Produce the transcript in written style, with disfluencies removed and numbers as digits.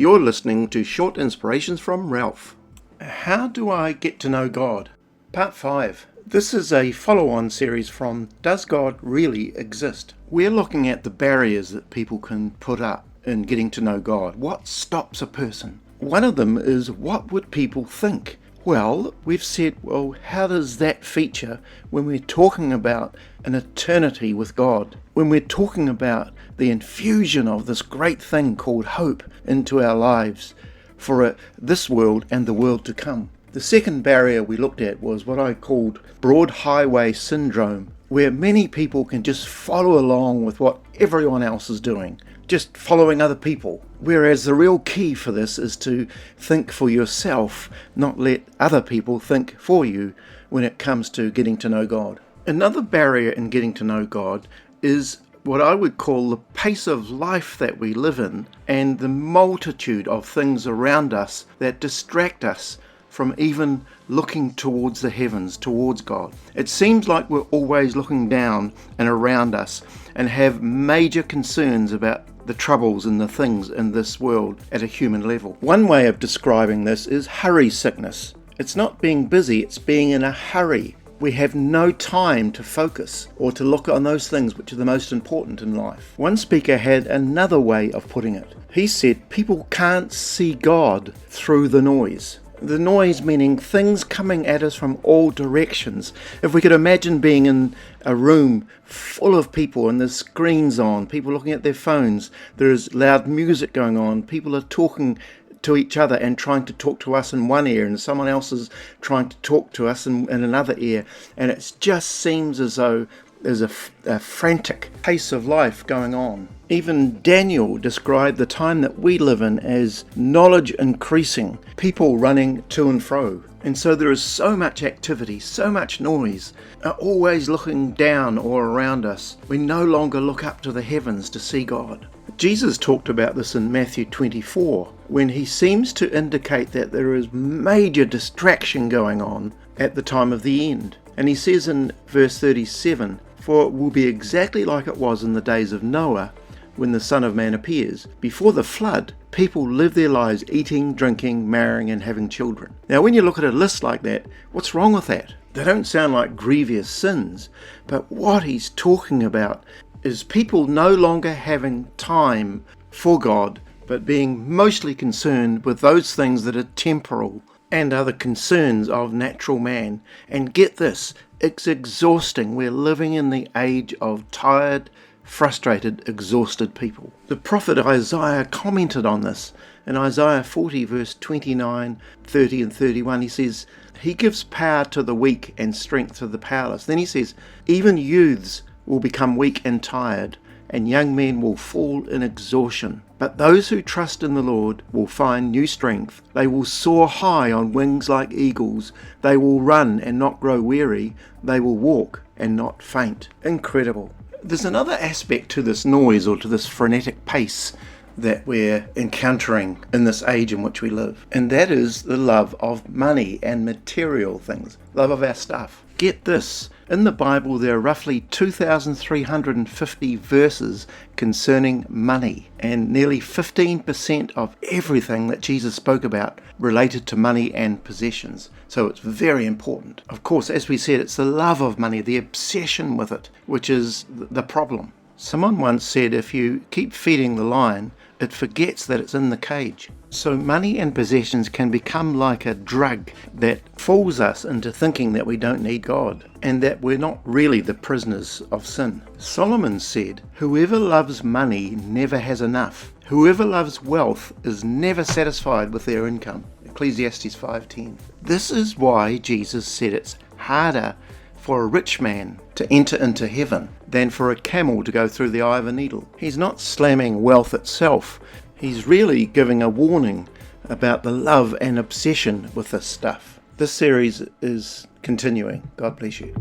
You're listening to Short Inspirations from Ralph. How do I get to know God? Part 5. This is a follow-on series from Does God Really Exist? We're looking at the barriers that people can put up in getting to know God. What stops a person? One of them is, what would people think? Well, we've said, how does that feature when we're talking about an eternity with God? When we're talking about the infusion of this great thing called hope into our lives for this world and the world to come. The second barrier we looked at was what I called broad highway syndrome, where many people can just follow along with what everyone else is doing, just following other people. Whereas the real key for this is to think for yourself, not let other people think for you when it comes to getting to know God. Another barrier in getting to know God is what I would call the pace of life that we live in and the multitude of things around us that distract us from even looking towards the heavens, towards God. It seems like we're always looking down and around us and have major concerns about the troubles and the things in this world at a human level. One way of describing this is hurry sickness. It's not being busy, it's being in a hurry. We have no time to focus or to look on those things which are the most important in life. One speaker had another way of putting it. He said people can't see God through the noise. The noise meaning things coming at us from all directions. If we could imagine being in a room full of people and there's screens on, people looking at their phones, there's loud music going on, people are talking to each other and trying to talk to us in one ear and someone else is trying to talk to us in another ear, and it just seems as though there's a frantic pace of life going on. Even Daniel described the time that we live in as knowledge increasing, people running to and fro. And so there is so much activity, so much noise, always looking down or around us. We no longer look up to the heavens to see God. Jesus talked about this in Matthew 24, when he seems to indicate that there is major distraction going on at the time of the end. And he says in verse 37, "For it will be exactly like it was in the days of Noah, when the Son of Man appears. Before the flood, people lived their lives eating, drinking, marrying, and having children." Now, when you look at a list like that, what's wrong with that? They don't sound like grievous sins, but what he's talking about is people no longer having time for God, but being mostly concerned with those things that are temporal and other concerns of natural man. And get this, it's exhausting. We're living in the age of tired, frustrated, exhausted people. The prophet Isaiah commented on this in Isaiah 40 verse 29, 30 and 31. He says, he gives power to the weak and strength to the powerless. Then he says, even youths will become weak and tired, and young men will fall in exhaustion. But those who trust in the Lord will find new strength. They will soar high on wings like eagles. They will run and not grow weary. They will walk and not faint. Incredible. There's another aspect to this noise or to this frenetic pace that we're encountering in this age in which we live. And that is the love of money and material things. Love of our stuff. Get this. In the Bible, there are roughly 2,350 verses concerning money, and nearly 15% of everything that Jesus spoke about related to money and possessions. So it's very important. Of course, as we said, it's the love of money, the obsession with it, which is the problem. Someone once said, if you keep feeding the lion, it forgets that it's in the cage. So money and possessions can become like a drug that fools us into thinking that we don't need God and that we're not really the prisoners of sin. Solomon said, whoever loves money never has enough. Whoever loves wealth is never satisfied with their income. Ecclesiastes 5:10. This is why Jesus said it's harder for a rich man to enter into heaven than for a camel to go through the eye of a needle. He's not slamming wealth itself. He's really giving a warning about the love and obsession with this stuff. This series is continuing. God bless you.